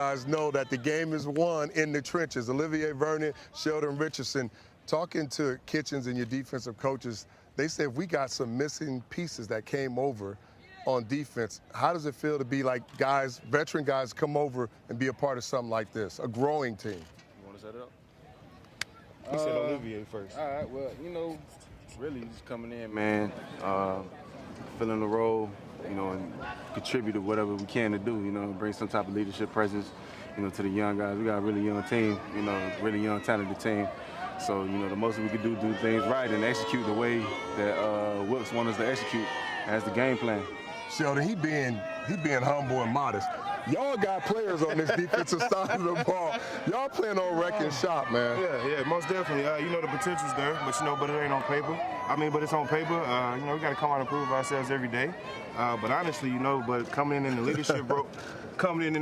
Guys know that the game is won in the trenches. Olivier Vernon, Sheldon Richardson, talking to Kitchens and your defensive coaches, they said we got some missing pieces that came over on defense. How does it feel to be like guys, veteran guys, come over and be a part of something like this, a growing team? You want to set it up? He said Olivier first. All right, well, really just coming in, man, filling the role, and contribute to whatever we can to do, bring some type of leadership presence, to the young guys. We got a really young team, really young, talented team. So, the most we could do things right and execute the way that Wilkes wants us to execute as the game plan. Sheldon, he being humble and modest. Y'all got players on this defensive side of the ball. Y'all playing on wrecking shop, man. Yeah, most definitely. The potential's there, but it ain't on paper. But it's on paper. We got to come out and prove ourselves every day. But honestly, but coming in the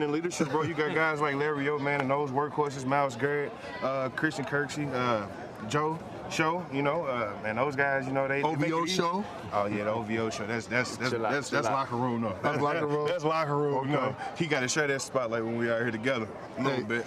leadership role, you got guys like Larry O, man, and those workhorses, Miles Garrett, Christian Kirksey, Joe Show, and those guys, they OVO Show? Oh yeah, the OVO Show. That's locker room, though. That's locker room. That's locker room. Okay. He got to share that spotlight when we out here together a little bit.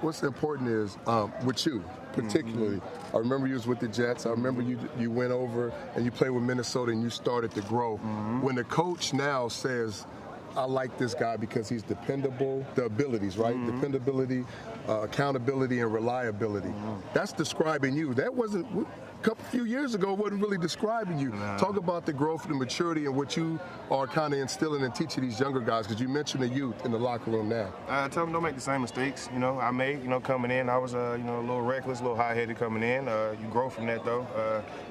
What's important is with you, particularly. I remember you was with the Jets. I remember you went over and you played with Minnesota and you started to grow. When the coach now says, I like this guy because he's dependable, the abilities, right? Dependability, accountability, and reliability. That's describing you. That wasn't, a few years ago, wasn't really describing you. Nah. Talk about the growth and the maturity and what you are kind of instilling and teaching these younger guys, because you mentioned the youth in the locker room now. Tell them don't make the same mistakes, I made, coming in. I was, a little reckless, a little high-headed coming in. You grow from that, though.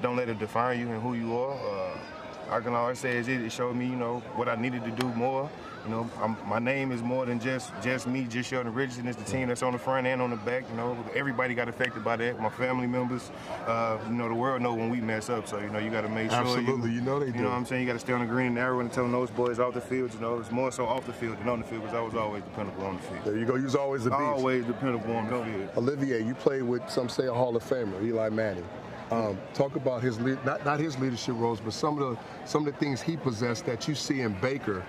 Don't let it define you and who you are. I can always say it showed me, what I needed to do more. My name is more than just me, just Sheldon Richardson. It's the team that's on the front and on the back. Everybody got affected by that. My family members, the world know when we mess up. So, you got to make sure. Absolutely, they do. You know what I'm saying? You got to stay on the green and narrow and telling those boys off the field, it's more so off the field than on the field, because I was always dependable on the field. There you go. You was always the beast. Always dependable on the field. Olivier, you played with, some say, a Hall of Famer, Eli Manning. Talk about his not his leadership roles, but some of the things he possessed that you see in Baker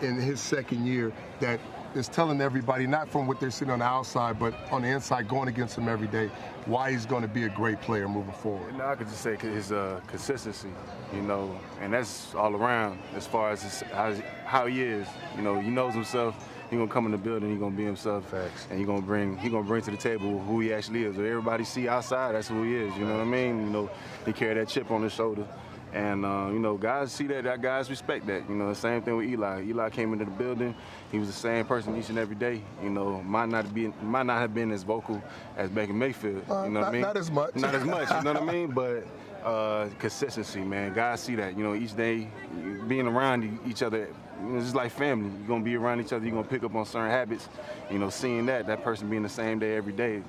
in his second year that is telling everybody, not from what they're seeing on the outside, but on the inside, going against him every day, why he's going to be a great player moving forward. I could just say his consistency, and that's all around as far as how he is. He knows himself. He's gonna come in the building. He's gonna be himself, and he's gonna bring to the table who he actually is. What everybody see outside, that's who he is. You know what I mean? He carry that chip on his shoulder, and guys see that. Guys respect that. The same thing with Eli. Eli came into the building. He was the same person each and every day. Might not have been as vocal as Baker Mayfield. You know what I mean? Not as much. Not as much. You know what I mean? But consistency, man. Guys see that. Each day being around each other. It's just like family. You're going to be around each other. You're going to pick up on certain habits. Seeing that person being the same day every day,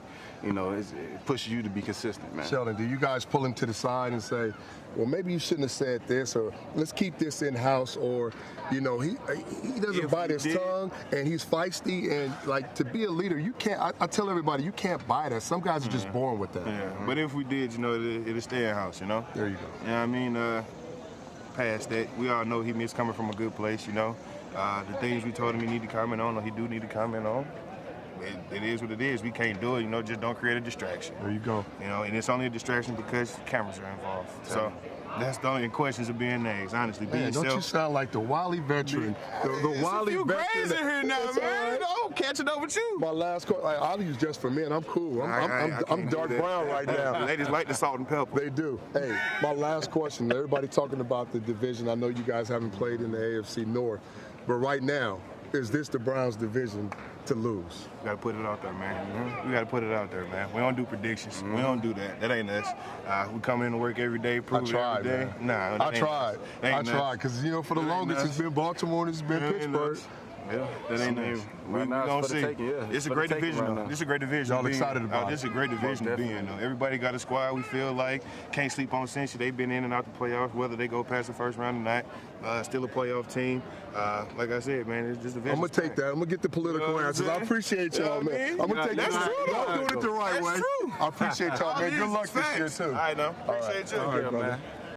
it pushes you to be consistent, man. Sheldon, do you guys pull him to the side and say, well, maybe you shouldn't have said this, or let's keep this in-house, or, he doesn't bite his tongue, and he's feisty, and, to be a leader, you can't, I tell everybody, you can't buy that. Some guys are just born with that. Yeah, but if we did, it'll stay in-house, There you go. You know what I mean? Past that, we all know he missed coming from a good place, The things we told him he need to comment on, or he do need to comment on, it is what it is. We can't do it, just don't create a distraction. There you go. And it's only a distraction because cameras are involved. So that's the only questions of being asked, honestly. Man, don't you sound like the Willie veteran? The Willie veteran. Grays in here now, man. Oh, catching up with you. My last question, Ollie's just for men. I'm cool. I'm dark brown right now. Ladies like the salt and pepper. They do. Hey, my last question. Everybody talking about the division. I know you guys haven't played in the AFC North, but right now, is this the Browns' division to lose? We got to put it out there, man. We got to put it out there, man. We don't do predictions. We don't do that. That ain't us. We come in to work every day, prove it every day. Man. Nah, I tried, because, for the longest it's been Baltimore and it's been Pittsburgh. Yeah, that ain't us. We're going to see. It's a great division, though. This is a great division. Y'all excited about it? This is a great division to be in, though. Everybody got a squad, we feel like. Can't sleep on Cincy. They've been in and out the playoffs, whether they go past the first round or not. Still a playoff team. Like I said, man, it's just a division. I'm going to take that. I'm going to get the political answers. I appreciate y'all, man. I'm going to take that. Y'all doing it the right way. I appreciate y'all, man. Good luck this year, too. All right, now. Appreciate you. All right, brother.